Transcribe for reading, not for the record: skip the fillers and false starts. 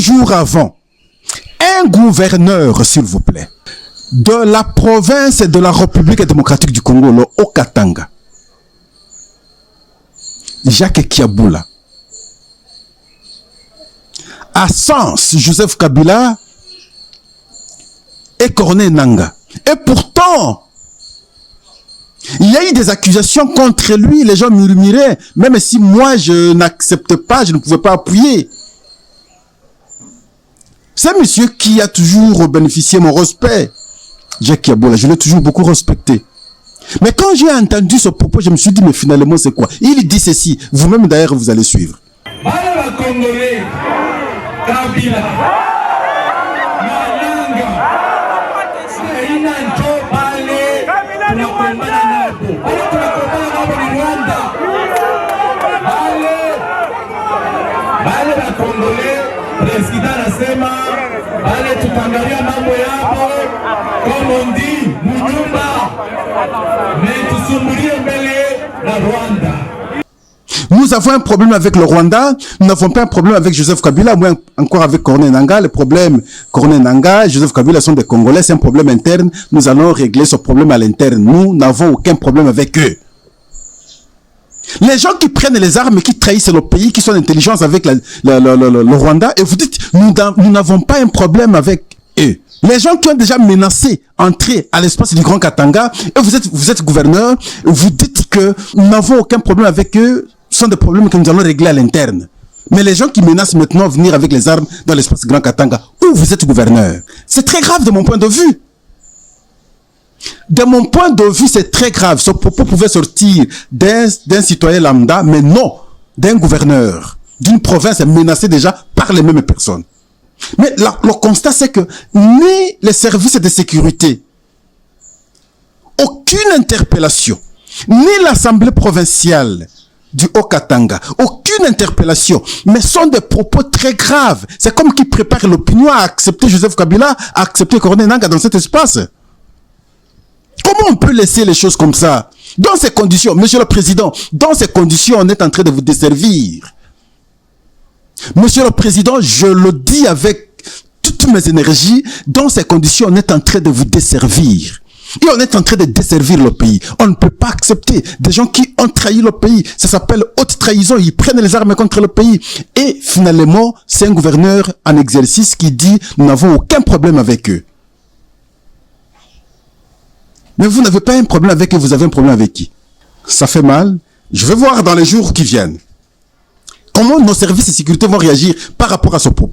jours avant, un gouverneur, s'il vous plaît, de la province de la République démocratique du Congo, le Haut-Katanga, Jacques Kiaboula, à Sens, Joseph Kabila et Corneille Nangaa. Et pourtant, il y a eu des accusations contre lui, les gens murmuraient, même si moi je n'accepte pas, je ne pouvais pas appuyer. C'est monsieur qui a toujours bénéficié de mon respect. Jacques Kiaboula, je l'ai toujours beaucoup respecté. Mais quand j'ai entendu ce propos, je me suis dit, mais finalement c'est quoi? Il dit ceci, vous-même d'ailleurs vous allez suivre. Nous avons un problème avec le Rwanda, nous n'avons pas un problème avec Joseph Kabila, moins encore avec Corneille Nangaa. Les problèmes Corneille Nangaa, Joseph Kabila sont des Congolais, c'est un problème interne. Nous allons régler ce problème à l'interne. Nous n'avons aucun problème avec eux. Les gens qui prennent les armes et qui trahissent le pays, qui sont en intelligence avec le Rwanda, et vous dites, nous n'avons pas un problème avec eux. Les gens qui ont déjà menacé entrer à l'espace du Grand Katanga, et vous êtes gouverneur, vous dites que nous n'avons aucun problème avec eux, ce sont des problèmes que nous allons régler à l'interne. Mais les gens qui menacent maintenant venir avec les armes dans l'espace du Grand Katanga, où vous êtes gouverneur, c'est très grave de mon point de vue. De mon point de vue, c'est très grave. Ce propos pouvait sortir d'un citoyen lambda, mais non d'un gouverneur d'une province menacée déjà par les mêmes personnes. Mais le constat, c'est que ni les services de sécurité, aucune interpellation, ni l'Assemblée provinciale du Haut-Katanga, aucune interpellation, mais sont des propos très graves. C'est comme qui prépare l'opinion à accepter Joseph Kabila, à accepter Corneille Nangaa dans cet espace. Comment on peut laisser les choses comme ça? Dans ces conditions, Monsieur le Président, dans ces conditions, on est en train de vous desservir. Monsieur le Président, je le dis avec toutes mes énergies, dans ces conditions, on est en train de vous desservir. Et on est en train de desservir le pays. On ne peut pas accepter des gens qui ont trahi le pays. Ça s'appelle haute trahison. Ils prennent les armes contre le pays. Et finalement, c'est un gouverneur en exercice qui dit « Nous n'avons aucun problème avec eux ». Mais vous n'avez pas un problème avec eux, vous avez un problème avec qui? Ça fait mal. Je vais voir dans les jours qui viennent comment nos services de sécurité vont réagir par rapport à ce propos.